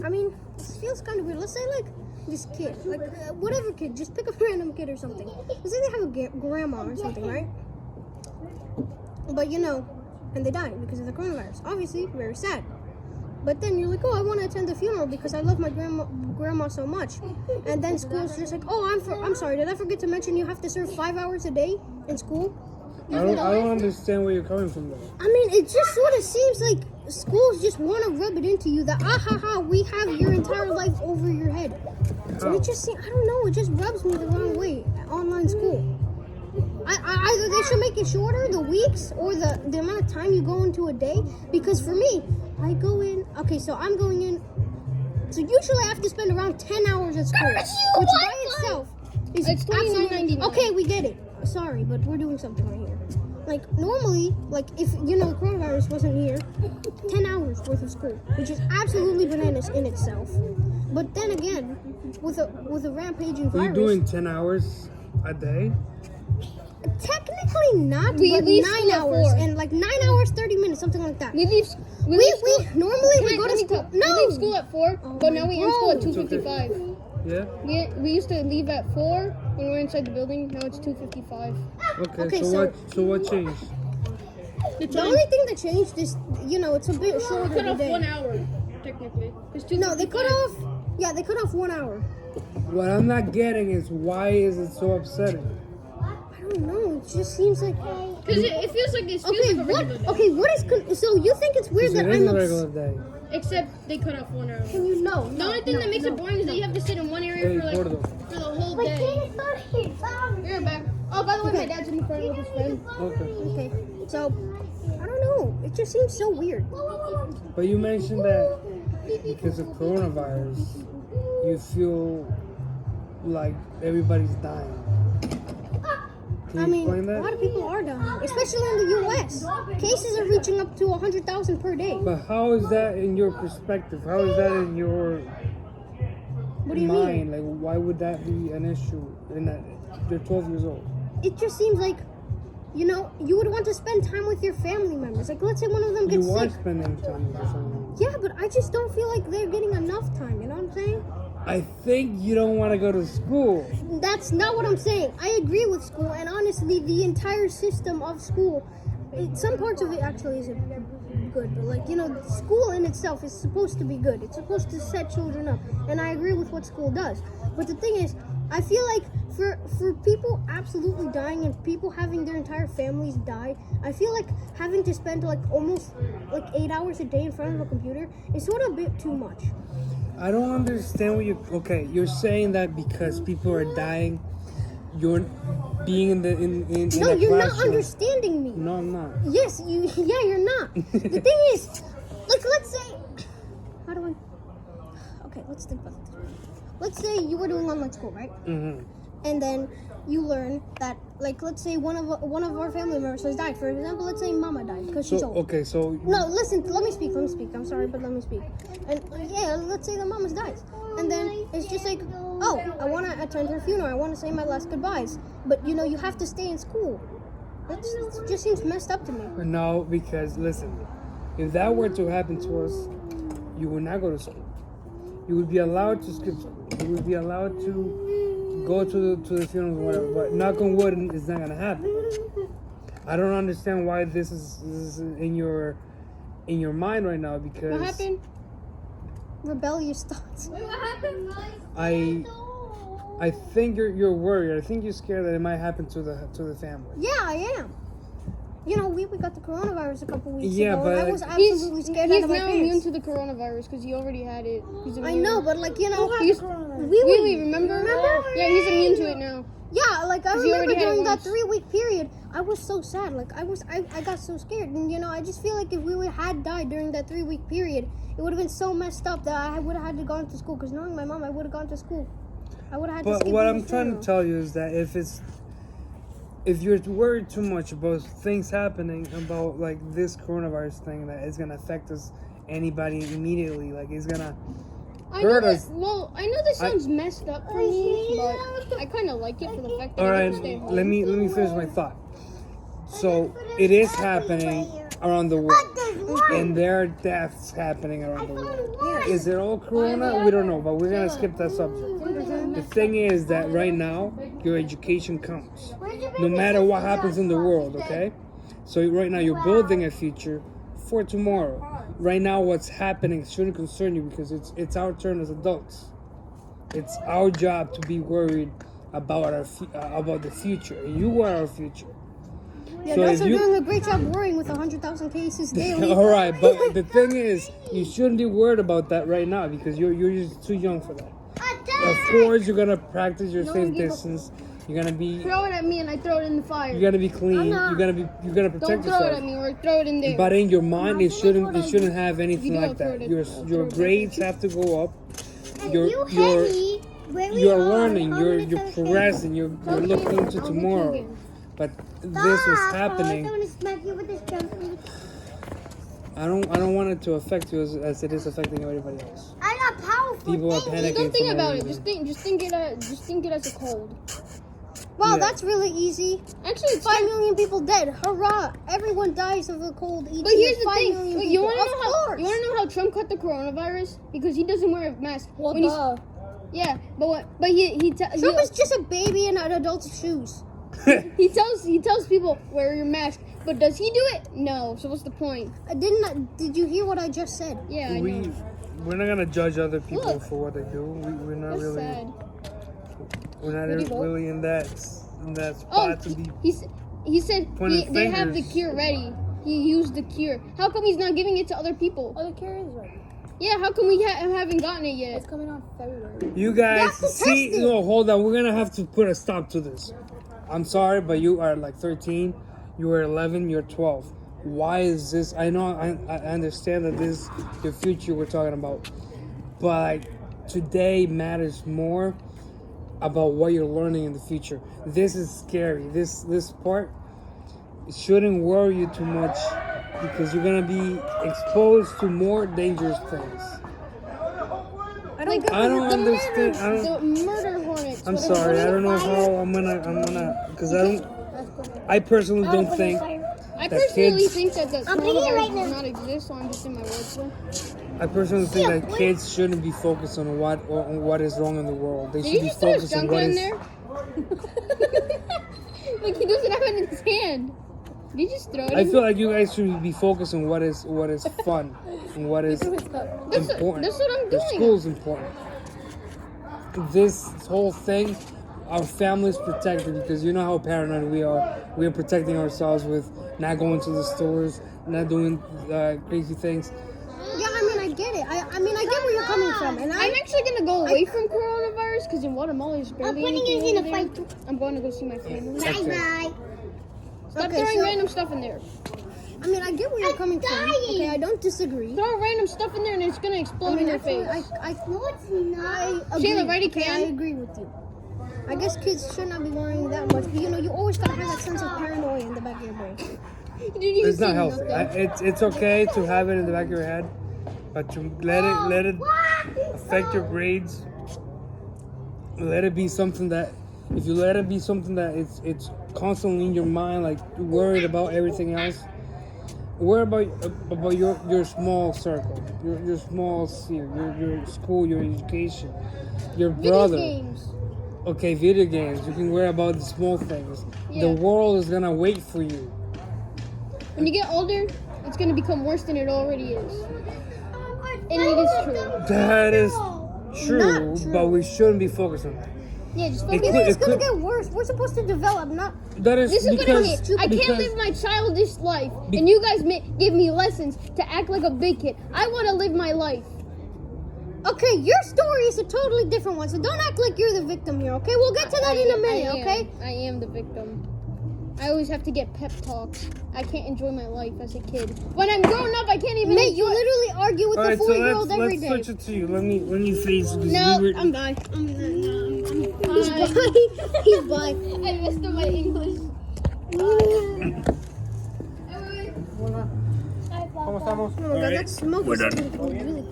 I mean, this feels kind of weird. Let's say, like, this kid, like, whatever kid, just pick a random kid or something. Let's say they have a grandma or something, right? But, and they die because of the coronavirus. Obviously, very sad. But then you're like, oh, I want to attend the funeral because I love my grandma so much. And then school's just like, oh, I'm sorry, did I forget to mention you have to serve 5 hours a day in school? I don't understand where you're coming from, though. I mean, it just sort of seems like schools just want to rub it into you that, we have your entire life over your head. So it just seems, I don't know, it just rubs me the wrong way, online school. Either they should make it shorter, the weeks, or the amount of time you go into a day. Because for me, I go in, so I'm going in, so usually I have to spend around 10 hours at school, which by itself is it's $29.99. Okay, we get it. Sorry, but we're doing something right here. Like, normally, like, if, the coronavirus wasn't here, 10 hours worth of school, which is absolutely bananas in itself. But then again, with a rampaging virus... Are you doing 10 hours a day? Technically not, but 9 hours. And, like, 9 hours, 30 minutes, something like that. We normally go to school... No! We leave school at 4, but now we end school at 2:55. Yeah? We used to leave at 4 when we were inside the building. Now it's 2:55. Okay, so what changed? The only thing that changed is, it's a bit shorter Cut off today. 1 hour, technically. No, they cut off 1 hour. What I'm not getting is why is it so upsetting? I don't know, it just seems like... Because it feels like this feels like a regular day. Okay, what is... So you think it's weird that It is I'm a regular day. Except they cut off 1 hour. Can you know? The only thing that makes it boring is that you have to sit in one area for the whole day. You're back. Oh, by the way, my dad's in the front with his friend. Okay. So, I don't know. It just seems so weird. But you mentioned that because of coronavirus, you feel like everybody's dying. Can you explain that? A lot of people are dying, especially in the U.S. Cases are reaching up to 100,000 per day. But how is that in your perspective? How is that in your mind? Like, why would that be an issue in that you're 12 years old? It just seems like, you would want to spend time with your family members. Like, let's say one of them gets sick. You are spending time with your family. Yeah, but I just don't feel like they're getting enough time. You know what I'm saying? I think you don't want to go to school. That's not what I'm saying. I agree with school, and honestly, the entire system of school, some parts of it actually isn't good, but school in itself is supposed to be good. It's supposed to set children up, and I agree with what school does. But the thing is, I feel like for people absolutely dying and people having their entire families die, I feel like having to spend almost 8 hours a day in front of a computer is sort of a bit too much. I don't understand what you're saying that because people are dying, you're being in No, a you're classroom. not understanding me. No, I'm not. Yes, you're not. The thing is, let's say, okay, let's think about this. Let's say you were doing online school, right? Mm-hmm. And then you learn that, let's say one of our family members has died. For example, let's say Mama died because she's old. Okay, so... No, listen, let me speak. I'm sorry, but let me speak. And let's say the Mama's dies. And then it's just like, oh, I want to attend her funeral. I want to say my last goodbyes. But, you have to stay in school. It just seems messed up to me. No, because, listen, if that were to happen to us, you would not go to school. You would be allowed to skip school. You would be allowed to go to the funeral or whatever. But knock on wood, it's not going to happen. I don't understand why this is in your mind right now because... What happened? Rebellious thoughts. Wait, what happened, I think you're worried. I think you're scared that it might happen to the family. Yeah, I am. We got the coronavirus a couple weeks Yeah, ago, but and I was absolutely scared out of my He's now pants. immune to the coronavirus because he already had it. He's immune. I know, but Really, remember? Yeah, he's immune to it now. Yeah, I remember already had it during that once. 3-week period, I was so sad. I got so scared. And, I just feel like if we had died during that 3-week period, it would have been so messed up that I would have had to go to school. Because knowing my mom, I would have gone to school. I would have had to skip. But what I'm trying to tell you is that if you're worried too much about things happening about this coronavirus thing that is gonna affect anybody immediately, it's gonna hurt us. Well, I know this sounds messed up for me, but I kind of like it for the fact that All I right, can stay home. let me finish my thought. So it is happening, around the world, and there are deaths happening around the world. Is it all Corona? We don't know, but we're gonna skip that subject. The thing is that right now, your education counts, no matter what happens in the world. Okay, so right now you're building a future for tomorrow. Right now, what's happening shouldn't concern you because it's our turn as adults. It's our job to be worried about about the future. You are our future. Yeah, So adults if are you- doing a great job worrying with 100,000 cases daily. All right, but the thing is, you shouldn't be worried about that right now because you're just too young for that. Of course, you're gonna practice your safe distance. You're gonna be Throw it at me and I throw it in the fire. you're gonna be clean. You're gonna protect Don't throw it yourself. at me or throw it in there. But in your mind, it shouldn't have anything You like don't that. throw it. Your grades have to go up. You're Where we you're are, learning. how You're many times progressing. You're looking into tomorrow. But this was happening. I don't want it to affect you as it is affecting everybody else. I'm not powerful. People are panicking. Don't think for no about it. reason. Just think it as a cold. Wow, Yeah. that's really easy. Actually, it's 5 million people dead. Hurrah! Everyone dies of a cold each But year. here's the 5 thing. million Wait, you people. want to Of know how? course. You want to know how Trump caught the coronavirus? Because he doesn't wear a mask. What When he's- the? Yeah, but he Trump is just a baby in an adult's shoes. he tells people wear your mask. But does he do it? No. So what's the point? Did you hear what I just said? Yeah, I know. We're not gonna judge other people Look. for what they do. We're not That's really sad. we're not Did he vote? really in that Oh, spot to be. he said Pointing they have the fingers. cure ready. He used the cure. How come he's not giving it to other people? Oh, the cure is ready. Yeah, how come we haven't gotten it yet? It's coming out February. You guys have to see? test it. No, hold on. We're gonna have to put a stop to this. I'm sorry, but you are like 13. You are 11. You're 12. Why is this? I know. I understand that this is your future we're talking about, but today matters more about what you're learning in the future. This is scary. This part shouldn't worry you too much because you're gonna be exposed to more dangerous things. I don't understand. The murder hornets. I'm whatever. sorry. I don't know how I'm gonna because I personally don't think I that personally kids- think that the thinking right coronavirus now. does not exist, so I'm just in my words. I personally think that kids shouldn't be focused on what is wrong in the world. They Did should you be just throw his focused on junk what in is. there? Like he doesn't have it in his hand. Did you just throw it? I in feel like you guys should be focused on what is fun and what is important. That's what I'm The doing. school's important. This whole thing, our family's protected because you know how paranoid we are. We are protecting ourselves with not going to the stores, not doing crazy things. Yeah, I mean, I get it. I mean, I get where you're coming from, and I'm actually gonna go away from coronavirus because in Guatemala there's barely anything over there. I'm going to go see my family. Okay. Stop Okay, throwing so- random stuff in there. I mean, I get where you're coming from. Okay, I don't disagree. Throw random stuff in there and it's gonna explode I mean, in your actually, face. no, it's not. I agree. Shayla, ready, Okay, can? I agree with you. I guess kids should not be worrying that much, but you always gotta have that sense of paranoia in the back of your brain. Did you It's see not healthy. nothing? It's okay to have it in the back of your head, but to let it affect your grades. Let it be something that if you let it be something that it's constantly in your mind, like you're worried about everything else. Worry about your small circle, your small sphere, your school, your education, your Video brother. games. Okay, video games. You can worry about the small things. Yeah. The world is gonna wait for you. When you get older, it's gonna become worse than it already is. And it is true. That is true, Not true. but we shouldn't be focused on that. Yeah, just It focus. could- It's gonna get worse. We're supposed to develop, not. That is This is what because I can't because- live my childish life, and you guys give me lessons to act like a big kid. I want to live my life. Okay, your story is a totally different one, so don't act like you're the victim here. Okay, we'll get to that in a minute. Okay. I am the victim. I always have to get pep talks. I can't enjoy my life as a kid. When I'm grown up, I can't even. Mate, you enjoy- literally argue with All the right, so 4-year-old every let's day. switch it to you. Let me face this. No, We were- I'm bye. He's Bye. by. He's by. I messed up my English. ¿Cómo estamos? Oh my god, that smoke is really crazy.